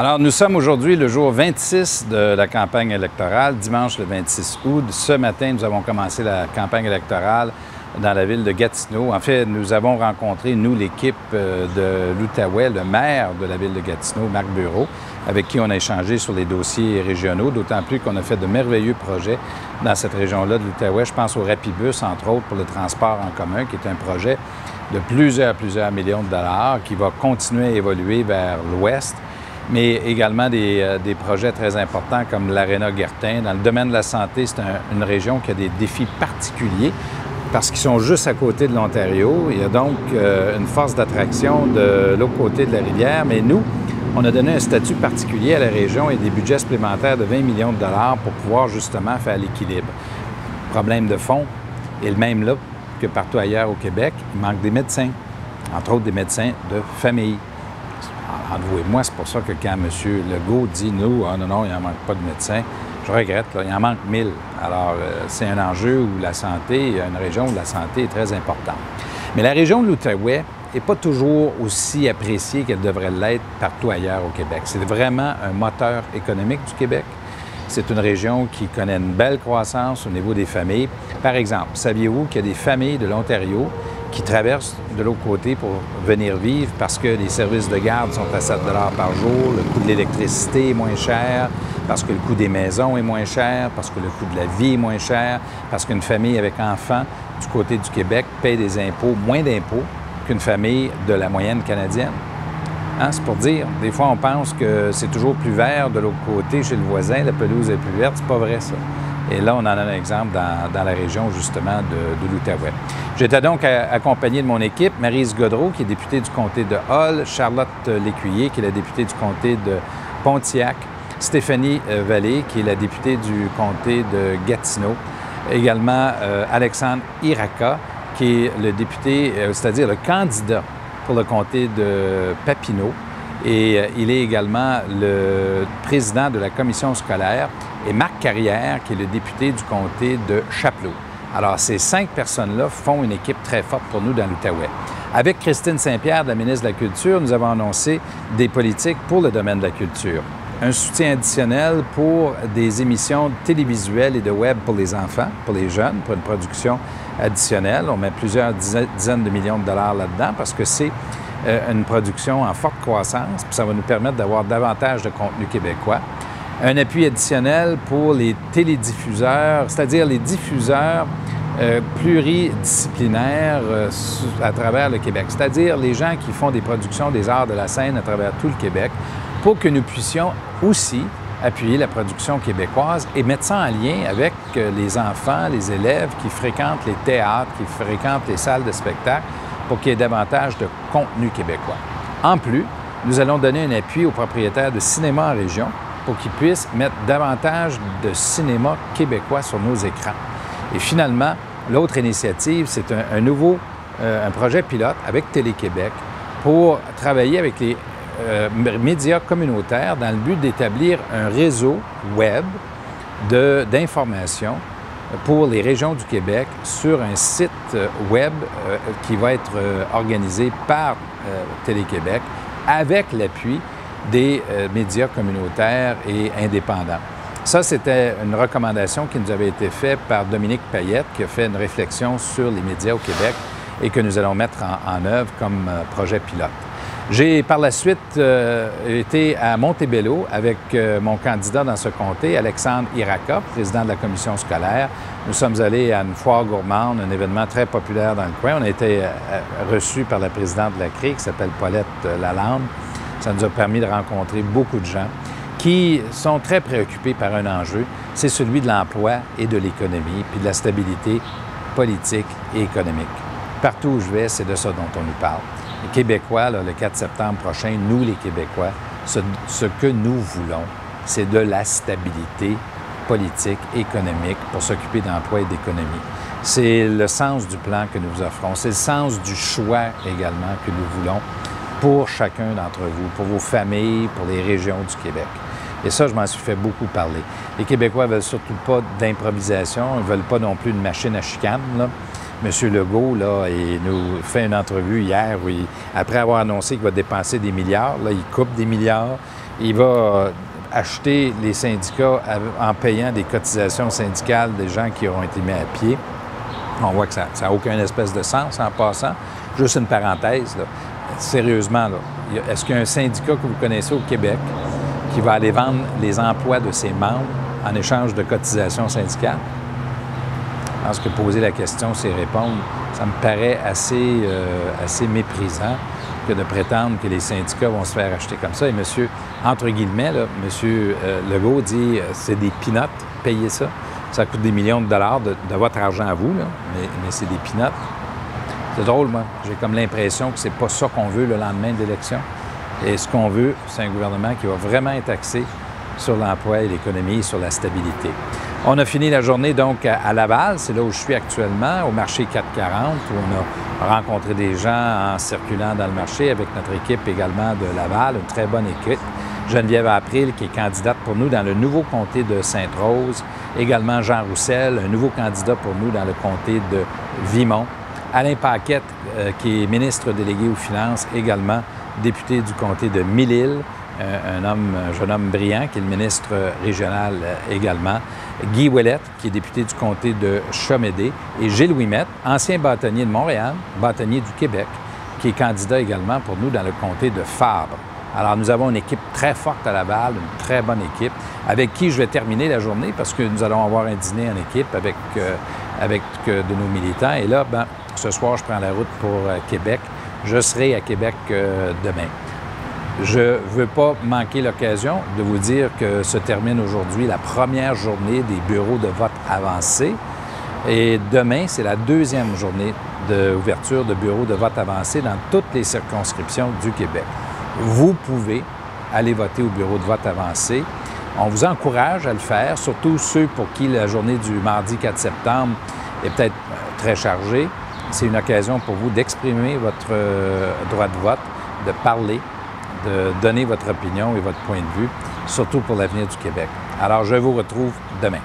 Alors, nous sommes aujourd'hui le jour 26 de la campagne électorale, dimanche le 26 août. Ce matin, nous avons commencé la campagne électorale dans la ville de Gatineau. En fait, nous avons rencontré, nous, l'équipe de l'Outaouais, le maire de la ville de Gatineau, Marc Bureau, avec qui on a échangé sur les dossiers régionaux, d'autant plus qu'on a fait de merveilleux projets dans cette région-là de l'Outaouais. Je pense au Rapibus, entre autres, pour le transport en commun, qui est un projet de plusieurs millions de dollars qui va continuer à évoluer vers l'ouest, mais également des projets très importants comme l'Aréna Guertin. Dans le domaine de la santé, c'est une région qui a des défis particuliers parce qu'ils sont juste à côté de l'Ontario. Il y a donc une force d'attraction de l'autre côté de la rivière, mais nous, on a donné un statut particulier à la région et des budgets supplémentaires de 20 millions de dollars pour pouvoir justement faire l'équilibre. Le problème de fond est le même là que partout ailleurs au Québec. Il manque des médecins, entre autres des médecins de famille. Entre vous et moi, c'est pour ça que quand M. Legault dit « nous, non, il n'en manque pas de médecins », je regrette, là, il en manque 1000. Alors, c'est un enjeu où la santé, une région où la santé est très importante. Mais la région de l'Outaouais n'est pas toujours aussi appréciée qu'elle devrait l'être partout ailleurs au Québec. C'est vraiment un moteur économique du Québec. C'est une région qui connaît une belle croissance au niveau des familles. Par exemple, saviez-vous qu'il y a des familles de l'Ontario qui traversent de l'autre côté pour venir vivre parce que les services de garde sont à 7 $ par jour, le coût de l'électricité est moins cher, parce que le coût des maisons est moins cher, parce que le coût de la vie est moins cher, parce qu'une famille avec enfants du côté du Québec paye des impôts, moins d'impôts qu'une famille de la moyenne canadienne. Hein? C'est pour dire, des fois on pense que c'est toujours plus vert de l'autre côté chez le voisin, la pelouse est plus verte, c'est pas vrai ça. Et là, on en a un exemple dans la région, justement, de l'Outaouais. J'étais donc accompagné de mon équipe, Maryse Godreau, qui est députée du comté de Hull, Charlotte Lécuyer, qui est la députée du comté de Pontiac, Stéphanie Vallée, qui est la députée du comté de Gatineau, également Alexandre Iraca, qui est le député, c'est-à-dire le candidat pour le comté de Papineau, et il est également le président de la commission scolaire, et Marc Carrière, qui est le député du comté de Chapleau. Alors, ces 5 personnes-là font une équipe très forte pour nous dans l'Outaouais. Avec Christine Saint-Pierre, la ministre de la Culture, nous avons annoncé des politiques pour le domaine de la culture. Un soutien additionnel pour des émissions télévisuelles et de web pour les enfants, pour les jeunes, pour une production additionnelle. On met plusieurs dizaines de millions de dollars là-dedans parce que c'est une production en forte croissance, puis ça va nous permettre d'avoir davantage de contenu québécois. Un appui additionnel pour les télédiffuseurs, c'est-à-dire les diffuseurs pluridisciplinaires à travers le Québec, c'est-à-dire les gens qui font des productions des arts de la scène à travers tout le Québec, pour que nous puissions aussi appuyer la production québécoise et mettre ça en lien avec les enfants, les élèves qui fréquentent les théâtres, qui fréquentent les salles de spectacle, pour qu'il y ait davantage de contenu québécois. En plus, nous allons donner un appui aux propriétaires de cinéma en région pour qu'ils puissent mettre davantage de cinéma québécois sur nos écrans. Et finalement, l'autre initiative, c'est un projet pilote avec Télé-Québec pour travailler avec les médias communautaires dans le but d'établir un réseau web d'information pour les régions du Québec sur un site web qui va être organisé par Télé-Québec avec l'appui des médias communautaires et indépendants. Ça, c'était une recommandation qui nous avait été faite par Dominique Payette, qui a fait une réflexion sur les médias au Québec et que nous allons mettre en œuvre comme projet pilote. J'ai par la suite été à Montebello avec mon candidat dans ce comté, Alexandre Iraca, président de la commission scolaire. Nous sommes allés à une foire gourmande, un événement très populaire dans le coin. On a été reçus par la présidente de la CRI, qui s'appelle Paulette Lalande. Ça nous a permis de rencontrer beaucoup de gens qui sont très préoccupés par un enjeu, c'est celui de l'emploi et de l'économie, puis de la stabilité politique et économique. Partout où je vais, c'est de ça dont on nous parle. Les Québécois, là, le 4 septembre prochain, nous les Québécois, ce que nous voulons, c'est de la stabilité politique, économique, pour s'occuper d'emploi et d'économie. C'est le sens du plan que nous vous offrons, c'est le sens du choix également que nous voulons pour chacun d'entre vous, pour vos familles, pour les régions du Québec. Et ça, je m'en suis fait beaucoup parler. Les Québécois ne veulent surtout pas d'improvisation, ils ne veulent pas non plus une machine à chicane, là. M. Legault, là, il nous fait une entrevue hier où après avoir annoncé qu'il va dépenser des milliards, là, il coupe des milliards, il va acheter les syndicats en payant des cotisations syndicales des gens qui auront été mis à pied. On voit que ça n'a aucun espèce de sens en passant. Juste une parenthèse, là. Sérieusement, là, est-ce qu'il y a un syndicat que vous connaissez au Québec qui va aller vendre les emplois de ses membres en échange de cotisations syndicales? Je pense que poser la question, c'est répondre. Ça me paraît assez méprisant que de prétendre que les syndicats vont se faire acheter comme ça. Et monsieur, entre guillemets, là, monsieur Legault dit c'est des peanuts, payez ça. Ça coûte des millions de dollars de votre argent à vous, là, mais c'est des peanuts. C'est drôle, moi. J'ai comme l'impression que c'est pas ça qu'on veut le lendemain de l'élection. Et ce qu'on veut, c'est un gouvernement qui va vraiment être axé sur l'emploi et l'économie, sur la stabilité. On a fini la journée donc à Laval, c'est là où je suis actuellement, au marché 440, où on a rencontré des gens en circulant dans le marché avec notre équipe également de Laval, une très bonne équipe. Geneviève April, qui est candidate pour nous dans le nouveau comté de Sainte-Rose. Également Jean Roussel, un nouveau candidat pour nous dans le comté de Vimont. Alain Paquette, qui est ministre délégué aux Finances, également député du comté de Mille-Îles. Un jeune homme brillant, qui est le ministre régional également. Guy Ouellette, qui est député du comté de Chamédé. Et Gilles Ouimet, ancien bâtonnier de Montréal, bâtonnier du Québec, qui est candidat également pour nous dans le comté de Fabre. Alors, nous avons une équipe très forte à Laval, une très bonne équipe, avec qui je vais terminer la journée parce que nous allons avoir un dîner en équipe avec de nos militants. Et là, ben, ce soir, je prends la route pour Québec. Je serai à Québec demain. Je ne veux pas manquer l'occasion de vous dire que se termine aujourd'hui la première journée des bureaux de vote avancés. Et demain, c'est la deuxième journée d'ouverture de bureaux de vote avancés dans toutes les circonscriptions du Québec. Vous pouvez aller voter au bureau de vote avancé. On vous encourage à le faire, surtout ceux pour qui la journée du mardi 4 septembre est peut-être très chargée. C'est une occasion pour vous d'exprimer votre droit de vote, de parler, de donner votre opinion et votre point de vue, surtout pour l'avenir du Québec. Alors, je vous retrouve demain.